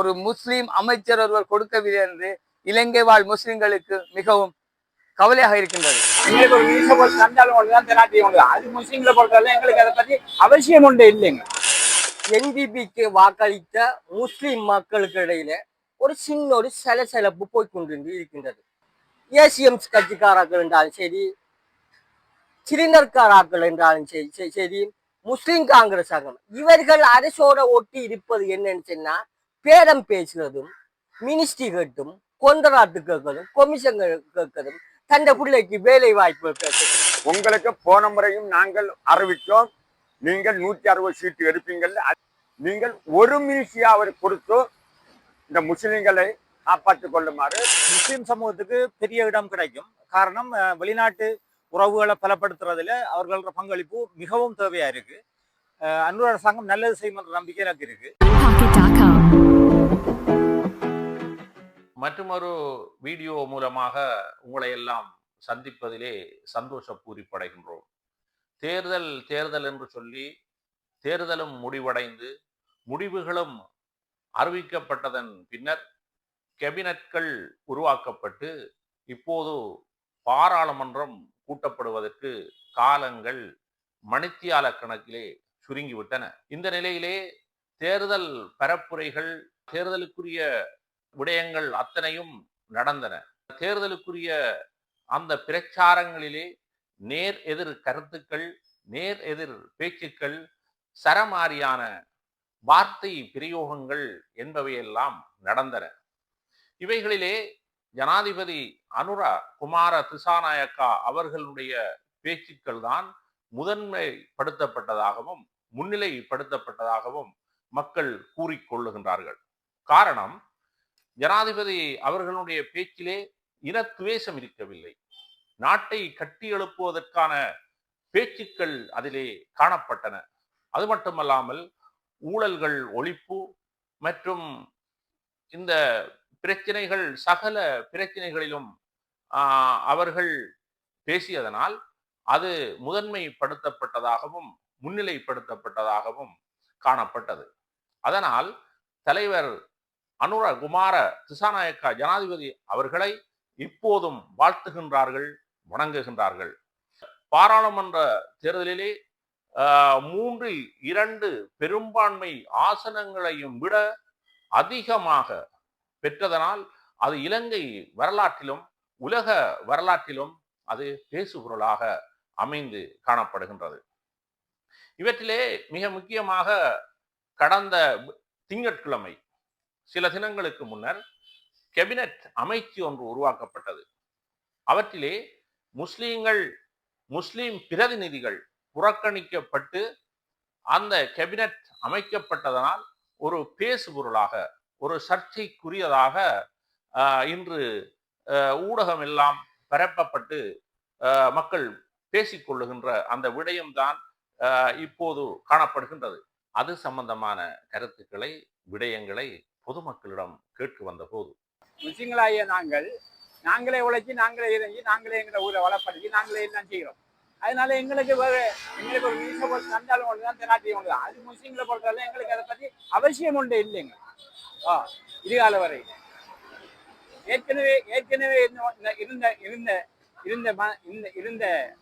ஒரு முஸ்லீம் அமைச்சர் ஒருவர் கொடுக்கவில்லை என்று இலங்கை வாழ் முஸ்லிம்களுக்கு மிகவும் கவலையாக இருக்கின்றது. எங்களுக்கு ஒரு வீச தந்தாலும் தான் தெனாட்டி அது முஸ்லீம்களை பொறுத்தவரை எங்களுக்கு அதை பற்றி அவசியம் ஒன்று இல்லைங்க. NDPக்கு வாக்களித்த முஸ்லிம் மக்களுக்கு இடையில ஒரு சின்ன ஒரு சலசலப்பு போய்கொண்டு இருக்கின்றது. ஏசிஎம்ஸ் கட்சிக்காரர்கள் என்றாலும் சரி, சிறினர்காராக்கள் என்றாலும் சரி, முஸ்லிம் காங்கிரஸ் அங்கம் இவர்கள் அரசோட ஒட்டி இருப்பது என்னன்னு சொன்னா பேரம் பேசுறதும், மினிஸ்ட்ரி கேட்டும், கொந்தராத்து கேட்கறதும், கொமிஷன் கேட்கறதும், தந்த பிள்ளைக்கு வேலை வாய்ப்பு கேட்கறதும். உங்களுக்கு போன முறையும் நாங்கள் அறிவித்தோம், நீங்கள் 160 சீட்டு எடுப்பீங்கள். நீங்கள் ஒரு மினிஸ்ட்ரியா அவர் கொடுத்து இந்த முஸ்லிம்களை காப்பாற்றிக் கொள்ளுமாறு. முஸ்லிம் சமூகத்துக்கு பெரிய இடம் கிடைக்கும். காரணம், வெளிநாட்டு உறவுகளை பலப்படுத்துறதுல அவர்களோட பங்களிப்பு மிகவும் தேவையா இருக்கு. அன்வர் அரசாங்கம் நல்லது செய்யும் என்ற நம்பிக்கை எனக்கு இருக்கு. மற்றொரு வீடியோ மூலமாக உங்களை எல்லாம் சந்திப்பதிலே சந்தோஷ பூரிப்படைகின்றோம். தேர்தல் என்று சொல்லி தேர்தலும் முடிவடைந்து முடிவுகளும் அறிவிக்கப்பட்டதன் பின்னர் கேபினட்கள் உருவாக்கப்பட்டு இப்போது பாராளுமன்றம் கூட்டப்படுவதற்கு காலங்கள் மணித்தியால கணக்கிலே சுருங்கிவிட்டன. இந்த நிலையிலே தேர்தல் பரப்புரைகள், தேர்தலுக்குரிய விடயங்கள் அத்தனையும் நடந்தன. தேர்தலுக்குரிய அந்த பிரச்சாரங்களிலே நேர் எதிர் கருத்துக்கள், நேர் எதிர் பேச்சுக்கள், சரமாரியான வார்த்தை பிரயோகங்கள் என்பவையெல்லாம் நடந்தன. இவைகளிலே ஜனாதிபதி அனுர குமார திசாநாயக்கா அவர்களுடைய பேச்சுக்கள் தான் முதன்மைப்படுத்தப்பட்டதாகவும் முன்னிலைப்படுத்தப்பட்டதாகவும் மக்கள் கூறிக்கொள்ளுகின்றார்கள். காரணம், ஜனாதிபதி அவர்களுடைய பேச்சிலே இனத்துவேஷம் இருக்கவில்லை. நாட்டை கட்டி எழுப்புவதற்கான பேச்சுக்கள் அதிலே காணப்பட்டன. அது மட்டுமல்லாமல் ஊழல்கள் ஒழிப்பு மற்றும் இந்த பிரச்சனைகள், சகல பிரச்சனைகளிலும் அவர்கள் பேசியதனால் அது முதன்மைப்படுத்தப்பட்டதாகவும் முன்னிலைப்படுத்தப்பட்டதாகவும் காணப்பட்டது. அதனால் தலைவர் அனுர குமார திசாநாயக்கா ஜனாதிபதி அவர்களை இப்போதும் வாழ்த்துகின்றார்கள், வணங்குகின்றார்கள். பாராளுமன்ற தேர்தலிலே 3/2 பெரும்பான்மை ஆசனங்களையும் விட அதிகமாக பெற்றதனால் அது இலங்கை வரலாற்றிலும் உலக வரலாற்றிலும் அது பேசுபொருளாக அமைந்து காணப்படுகின்றது. இவற்றிலே மிக முக்கியமாக கடந்த திங்கட்கிழமை சில தினங்களுக்கு முன்னர் கேபினட் அமைச்சு ஒன்று உருவாக்கப்பட்டது. அவற்றிலே முஸ்லிம் பிரதிநிதிகள் புறக்கணிக்கப்பட்டு அந்த கேபினட் அமைக்கப்பட்டதனால் ஒரு பேசுபொருளாக, ஒரு சர்ச்சைக்குரியதாக இன்று ஊடகம் எல்லாம் பரப்பப்பட்டு மக்கள் பேசிக்கொள்ளுகின்ற அந்த விடயம்தான் இப்போது காணப்படுகின்றது. அது சம்பந்தமான கருத்துக்களை, விடயங்களை பொதுமக்களிடம் கேட்க வந்த போது, முஸ்லிம்களாகிய நாங்களே உழைச்சி, நாங்களே இறங்கி, நாங்களே எங்களை ஊரை வளப்படுத்தி, நாங்களே எல்லாம் செய்கிறோம். அதனால எங்களுக்கு ஒரு வீச தந்தாலும் ஒன்று தான், தெனாட்டி ஒன்று தான். அது முஸ்லீம்களை பொறுத்தவரை எங்களுக்கு அதை பற்றி அவசியம் ஒன்று இல்லைங்க. இதுகால வரை ஏற்கனவே இருந்த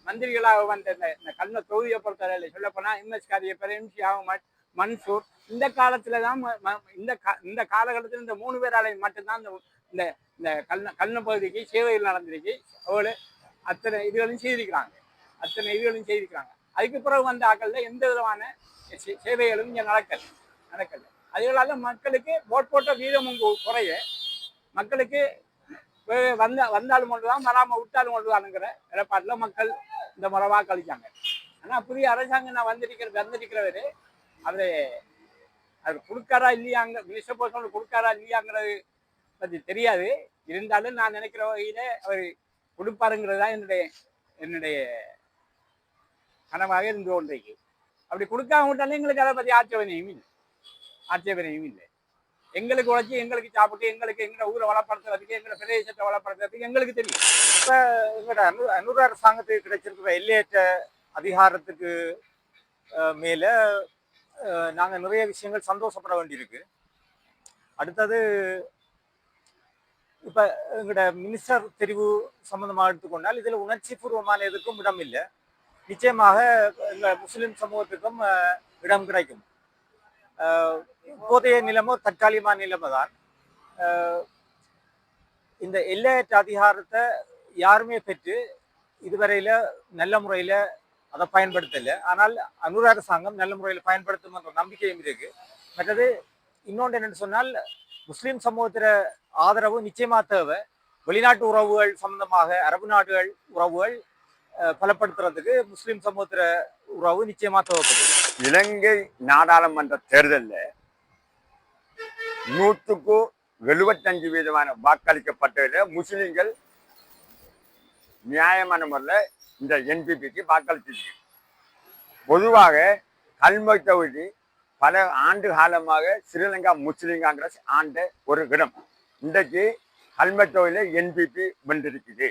மந்திரிகளாக வந்த இந்த கல்ன தொகுதியை பொறுத்தவரை சொல்லப்போனா MS காரியப்பர், MC அகமட், மன்சூர், இந்த காலத்துல தான் இந்த காலகட்டத்தில் இந்த 3 பேராலையும் மட்டும்தான் இந்த கல்ன பகுதிக்கு சேவைகள் நடந்திருக்கு. அவளு அத்தனை இதுகளும் செய்திருக்கிறாங்க. அதுக்கு பிறகு வந்த ஆக்கள்ல எந்த விதமான சேவைகளும் இங்கே நடக்கல. அதுகளால மக்களுக்கு ஓட் போட்ட வீதமும் குறைய, மக்களுக்கு வந்தாலும் ஒன்றுதான், வராம விட்டாலும் ஒன்றுதானுங்கிற நிலப்பாட்டில் மக்கள் இந்த முறை வாக்களிச்சாங்க. ஆனா புதிய அரசாங்கம் நான் வந்திருக்கிறவரு அவர் கொடுக்காரா இல்லையாங்க, மினிஸ்டர் கொடுக்காரா இல்லையாங்கிறது பற்றி தெரியாது. இருந்தாலும் நான் நினைக்கிற வகையில அவர் கொடுப்பாருங்கிறது தான் என்னுடைய கனவாக இருந்து கொண்டிருக்கு. அப்படி கொடுக்காம விட்டாலும் எங்களுக்கு அதை பற்றி ஆட்சேபனையும் இல்லை. எங்களுக்கு உழைச்சி, எங்களுக்கு சாப்பிட்டு, எங்களை ஊரை வளப்படுத்துறதுக்கு, எங்களை பிரதேசத்தை வளப்படுத்துறதுக்கு எங்களுக்கு தெரியும். இப்போ எங்களோட அனுர அரசாங்கத்துக்கு கிடைச்சிருக்கிற எல்லையற்ற அதிகாரத்துக்கு மேலே நாங்கள் நிறைய விஷயங்கள் சந்தோஷப்பட வேண்டியிருக்கு. அடுத்தது இப்ப எங்களோட மினிஸ்டர் தெரிவு சம்பந்தமாக எடுத்துக்கொண்டால் இதுல உணர்ச்சி பூர்வமான எதுக்கும் இடம் இல்லை. நிச்சயமாக எங்க முஸ்லிம் சமூகத்துக்கும் இடம் கிடைக்கும். இப்போதைய நிலைமோ தற்காலிகமான நிலைமை தான். இந்த எல்லையற்ற அதிகாரத்தை யாருமே பெற்று இதுவரையில நல்ல முறையில அதை பயன்படுத்தல. ஆனால் அனுர அரசாங்கம் நல்ல முறையில் பயன்படுத்தும் என்ற நம்பிக்கையும் இருக்கு. மற்றது இன்னொன்று என்னன்னு சொன்னால் முஸ்லிம் சமூகத்திற ஆதரவு நிச்சயமா தேவை. வெளிநாட்டு உறவுகள் சம்பந்தமாக அரபு நாடுகள் உறவுகள் பலப்படுத்துறதுக்கு முஸ்லிம் சமூகத்திற உறவு நிச்சயமா தேவைப்படுது. இலங்கை நாடாளுமன்ற தேர்தலில் 175% வாக்களிக்கப்பட்டதில் முஸ்லிம்கள் நியாயமான முறையில் இந்த என்பிபிக்கு வாக்களிச்சிருக்கு. பொதுவாக கல்முனை தொகுதி பல ஆண்டு காலமாக ஸ்ரீலங்கா முஸ்லிம் காங்கிரஸ் ஆண்ட ஒரு இடம். இன்றைக்கு கல்முனை தொகுதியில் என்பிபி வென்றிருக்குது,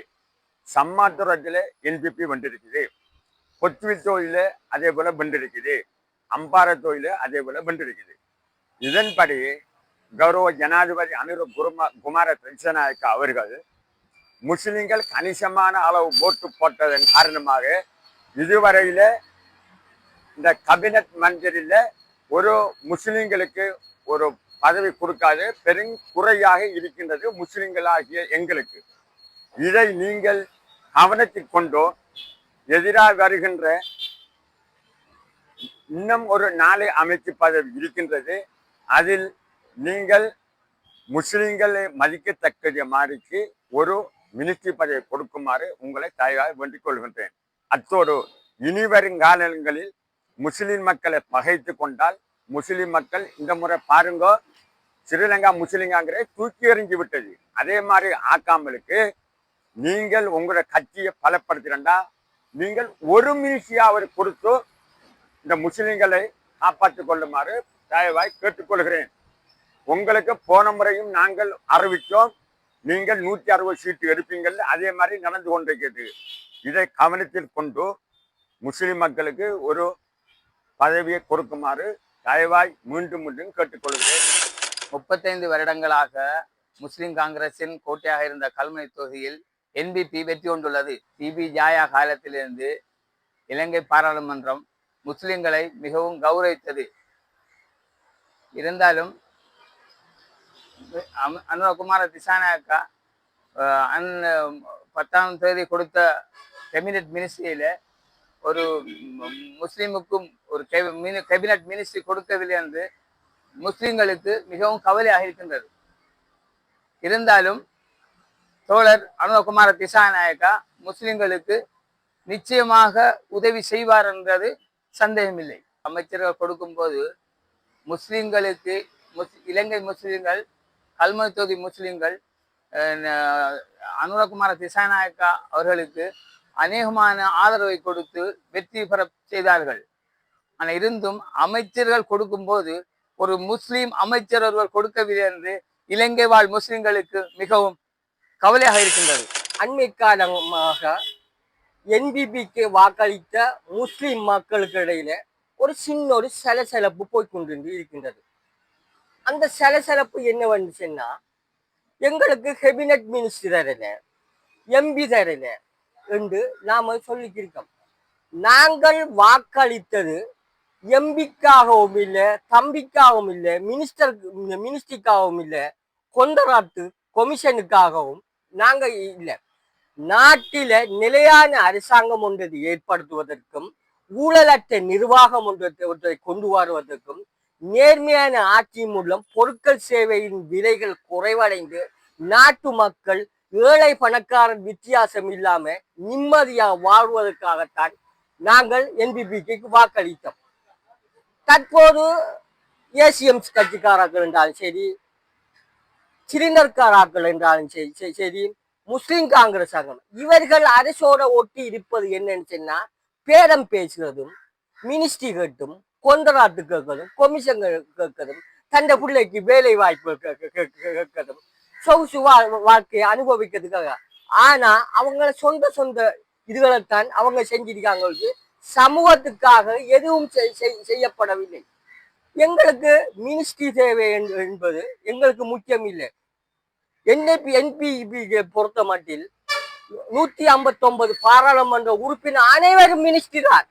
சம்மாத்துரத்தில் என்பிபி வென்றிருக்குது, கொத்துவில் தொகுதியில் அதே போல வென்றிருக்குது, அம்பார தொகுதியில் அதே போல வென்றிருக்குது. இதன்படி கௌரவ ஜனாதிபதி அனுர குமார திசாநாயக்கா அவர்கள் முஸ்லிம்கள் கணிசமான அளவு ஓட்டு போட்டதன் காரணமாக இதுவரையில இந்த கேபினட் மந்திரியில் ஒரு முஸ்லிம்களுக்கு ஒரு பதவி கொடுக்காது பெருங்குறையாக இருக்கின்றது முஸ்லிம்களாகிய எங்களுக்கு. இதை நீங்கள் கவனத்தில் கொண்டோ எதிராக வருகின்ற இன்னும் ஒரு 4 அமைச்சு பதவி இருக்கின்றது. அதில் நீங்கள் முஸ்லிம்களை மதிக்கத்தக்க மாதிரிக்கு ஒரு மினிஸ்ட்ரி பதவியை கொடுக்குமாறு உங்களை தயவாக வேண்டிக் கொள்கின்றேன். அத்தோடு இனி வருங்காலங்களில் முஸ்லிம் மக்களை பகைத்து கொண்டால் முஸ்லிம் மக்கள் இந்த முறை பாருங்க, ஸ்ரீலங்கா முஸ்லிம் காங்கிரஸ் தூக்கி எறிஞ்சு விட்டது. அதே மாதிரி ஆக்காமலுக்கு நீங்கள் உங்களோட கட்சியை பலப்படுத்தினா நீங்கள் ஒரு மினிஸ்ட்ரியாவது கொடுத்து இந்த முஸ்லிம்களை காப்பாற்றிக் கொள்ளுமாறு தயவாய் கேட்டுக்கொள்கிறேன். உங்களுக்கு போன முறையும் நாங்கள் அறிவித்தோம், நீங்கள் 160 சீட்டு எடுப்பீங்கள். அதே மாதிரி நடந்து கொண்டிருக்கிறது. இதை கவனத்தில் கொண்டு முஸ்லிம் மக்களுக்கு ஒரு பதவியை கொடுக்குமாறு தயவாய் மீண்டும் கேட்டுக்கொள்கிறேன். 35 வருடங்களாக முஸ்லிம் காங்கிரசின் கோட்டையாக இருந்த கல்முனை தொகுதியில் என்பிபி வெற்றி கொண்டுள்ளது. டிபி ஜாயா காலத்திலிருந்து இலங்கை பாராளுமன்றம் முஸ்லிம்களை மிகவும் கௌரவித்தது. இருந்தாலும் அனுரகுமார திசாநாயக்கா 10ஆம் தேதி கொடுத்த கேபினட் மினிஸ்ட்ரியில ஒரு முஸ்லிமுக்கும் ஒரு கேபினட் மினிஸ்ட்ரி கொடுக்கவில்லை என்று முஸ்லிம்களுக்கு மிகவும் கவலையாக இருக்கின்றது. இருந்தாலும் தோழர் அனுரகுமார திசாநாயக்கா முஸ்லிம்களுக்கு நிச்சயமாக உதவி செய்வார் என்றது சந்தேகமில்லை. அமைச்சர்கள் கொடுக்கும்போது முஸ்லிம்களுக்கு இலங்கை முஸ்லிம்கள் கல்முனை தொகுதி முஸ்லிம்கள் அனுரகுமார திசாநாயக்கா அவர்களுக்கு அநேகமான ஆதரவை கொடுத்து வெற்றி பெற செய்தார்கள். ஆனால் இருந்தும் அமைச்சர்கள் கொடுக்கும்போது ஒரு முஸ்லீம் அமைச்சர் ஒருவர் கொடுக்கவில்லை என்று இலங்கை வாழ் முஸ்லிம்களுக்கு மிகவும் கவலையாக இருக்கின்றது. அண்மை காலமாக என்பிபிக்கு வாக்களித்த முஸ்லிம் மக்களுக்கு இடையில ஒரு சின்ன ஒரு சலசலப்பு போய்கொண்டு இருக்கின்றது. அந்த சலசலப்பு என்னவென்று சொன்னா, எங்களுக்கு கேபினட் மினிஸ்டர் தரல, எம்பி தரல என்று நாம சொல்லிக்கிருக்கோம். நாங்கள் வாக்களித்தது எம்பிக்காகவும் இல்லை, தம்பிக்காகவும் இல்லை, மினிஸ்டருக்காகவும் இல்லை, கொந்தராட்டு கொமிஷனுக்காகவும் நாங்க இல்லை. நாட்டில நிலையான அரசாங்கம் ஒன்றை ஏற்படுத்துவதற்கும் ஊழலற்ற நிர்வாகம் ஒன்றை கொண்டு வருவதற்கும் நேர்மையான ஆட்சி மூலம் பொருட்கள் சேவையின் விலைகள் குறைவடைந்து நாட்டு மக்கள் ஏழை பணக்காரன் வித்தியாசம் இல்லாம நிம்மதியா வாழ்வதற்காகத்தான் நாங்கள் என்பிபிக்கு வாக்களித்தோம். தற்போது ஏசிஎம் கட்சிக்காரர்கள் என்றாலும் சரி, சிலிண்டர்காராக்கள் என்றாலும் சரி, முஸ்லிம் காங்கிரஸ் இவர்கள் அரசோட ஒட்டி இருப்பது என்னன்னு சொன்னா, பேரம் பேசுறதும், மினிஸ்ட்ரி கேட்டும், கொந்தராட்டு கேட்கறதும், கொமிஷன் கேட்கறதும், தன்னை பிள்ளைக்கு வேலை வாய்ப்பு கேட்கறதும், சொகுசு வாழ்க்கையை அனுபவிக்கிறதுக்காக. ஆனா அவங்க சொந்த இதுகளைத்தான் அவங்க செஞ்சிருக்காங்க. சமூகத்துக்காக எதுவும் செய்யப்படவில்லை. எங்களுக்கு மினிஸ்ட்ரி தேவை என்பது எங்களுக்கு முக்கியம் இல்லை. என்பிபி பொறுத்த மட்டில் 159 பாராளுமன்ற உறுப்பினர் அனைவரும் மினிஸ்ட்ரி தான்.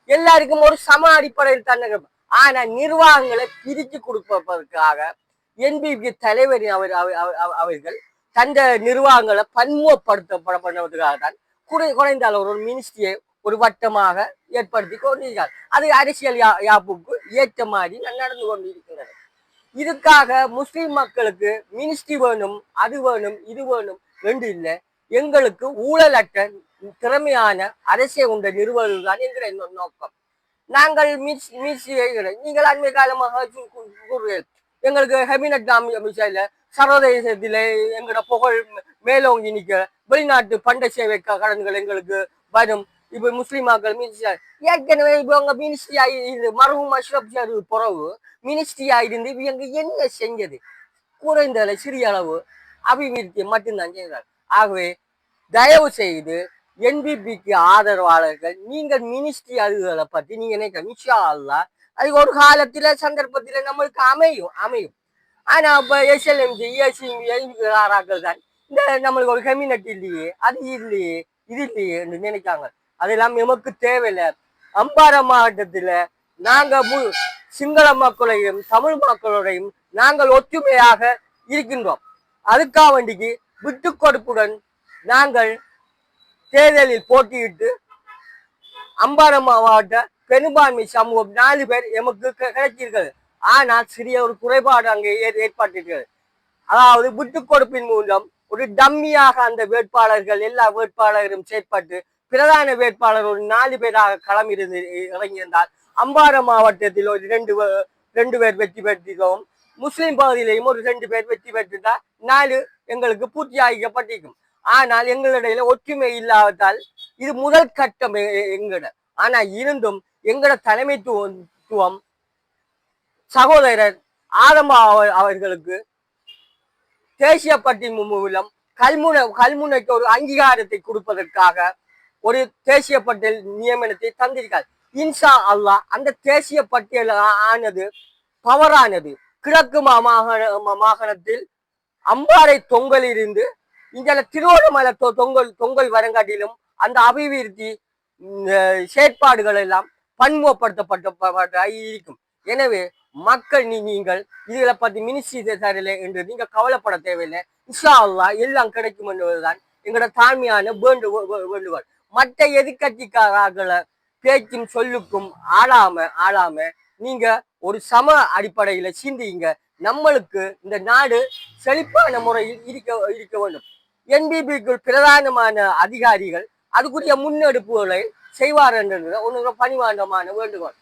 எல்லாருக்கும் ஒரு சம அடிப்படையில் தான். ஆனா நிர்வாகங்களை பிரித்து கொடுப்பதற்காக என்பிபி தலைவர் அவர்கள் தந்த நிர்வாகங்களை பன்முகப்படுத்தப்படுவதற்காக தான் குறைந்த அளவு ஒரு மினிஸ்ட்ரியை ஒரு வட்டமாக ஏற்படுத்தி கொண்டிருக்கிறார். அது அரசியல் யாப்புக்கு ஏற்ற மாதிரி நடந்து கொண்டிருக்கின்றன. இதுக்காக முஸ்லிம் மக்களுக்கு மினிஸ்ட்ரி வேணும், அது வேணும், இது வேணும் என்று இல்லை. எங்களுக்கு ஊழலற்ற திறமையான அரசியல் கொண்ட நிறுவனம் தான் என்கிற நோக்கம். நாங்கள் நீங்கள் அண்மை காலமாக எங்களுக்கு ஹெபினட் அமைச்சர்ல சர்வதேசத்தில எங்களோட புகழ் மேலோங்கி நிற்க வெளிநாட்டு பண்ட சேவை கடன்கள் எங்களுக்கு வரும். இப்ப முஸ்லிம் மக்கள் ஏற்கனவே இவங்க மினிஸ்ட்ரி ஆயிருந்து மருகும் அஷ்ரப் பிறகு மினிஸ்ட்ரி ஆயிருந்து இவங்க என்ன செஞ்சது? குறைந்த சிறிய அளவு அபிவிருத்தி மட்டும்தான் செய்கிறார். ஆகவே தயவு செய்து என்பிபிக்கு ஆதரவாளர்கள் நீங்கள் மினிஸ்ட்ரி அதுகளை பத்தி நீங்க நினைக்க இன்ஷா அல்லாஹ் அது ஒரு காலத்துல சந்தர்ப்பத்துல நம்மளுக்கு அமையும். ஆனா இப்ப எஸ்எல்எம்ஜி ஆராக்கள் தான் இந்த நம்மளுக்கு ஒரு கம்யூனிட்டி இல்லையே, அது இல்லையே, இது இல்லையே என்று நினைக்காங்க. அதெல்லாம் எமக்கு தேவையில்லை. அம்பாறை மாவட்டத்துல நாங்க சிங்கள மக்களையும் தமிழ் மக்களோடையும் நாங்கள் ஒற்றுமையாக இருக்கின்றோம். அதுக்காக வேண்டிக்கு விட்டு கொடுப்புடன் நாங்கள் தேர்தலில் போட்டியிட்டு அம்பாறை மாவட்ட பெரும்பான்மை சமூகம் 4 பேர் எமக்கு கிடைச்சிருக்கிறது. ஆனால் சிறிய ஒரு குறைபாடு அங்கே ஏற்பட்டிருக்கிறது. அதாவது விட்டு கொடுப்பின் மூலம் ஒரு டம்மியாக அந்த வேட்பாளர்கள் எல்லா வேட்பாளர்களும் செயற்பட்டு பிரதான வேட்பாளர் ஒரு 4 பேராக களம் இறங்கியிருந்தால் அம்பாறை மாவட்டத்தில் ஒரு 2 பேர் வெற்றி பெற்றிருக்கோம். முஸ்லிம் பகுதியிலையும் ஒரு 2 பேர் வெற்றி பெற்றுதான் 4 எங்களுக்கு பூர்த்தியாகிக்கப்பட்டிருக்கும். ஆனால் எங்களிடையில ஒற்றுமை இல்லாததால் இது முதல் கட்டம் எங்கட. ஆனா இருந்தும் எங்கட தலைமைத்துவம் சகோதரர் ஆதமா அவர்களுக்கு தேசிய பட்டியல் மூலம் கல்முனைக்கு ஒரு அங்கீகாரத்தை கொடுப்பதற்காக ஒரு தேசிய பட்டியல் நியமனத்தை தந்திருக்கார். இன்ஷா அல்லாஹ் அந்த தேசிய பட்டியல் ஆனது பவரானது கிழக்கு மாகாணத்தில் அம்பாறை தொங்கலிருந்து இந்த திருவண்ணாமலை தொங்கல் வரங்காட்டிலும் அந்த அபிவிருத்தி செயற்பாடுகள் எல்லாம் பன்முகப்படுத்தப்பட்ட இருக்கும். எனவே மக்கள் நீங்கள் இதுகளை பத்தி மினிஸ்ட்ரி தரல என்று நீங்க கவலைப்பட தேவையில்லை. இன்ஷா அல்லாஹ் எல்லாம் கிடைக்கும் என்பதுதான் எங்களோட தாழ்மையான வேண்டுகோள். மற்ற எதிர்கட்சிக்காரர்களை பேச்சும் சொல்லுக்கும் ஆளாம நீங்க ஒரு சம அடிப்படையில சிந்திங்க. நம்மளுக்கு இந்த நாடு செழிப்பான முறையில் இருக்க வேண்டும். என்பிபிக்கு பிரதானமான அதிகாரிகள் அதுக்குரிய முன்னெடுப்புகளை செய்வார் என்ற ஒன்று பணிவாண்டமான வேண்டுகோள்.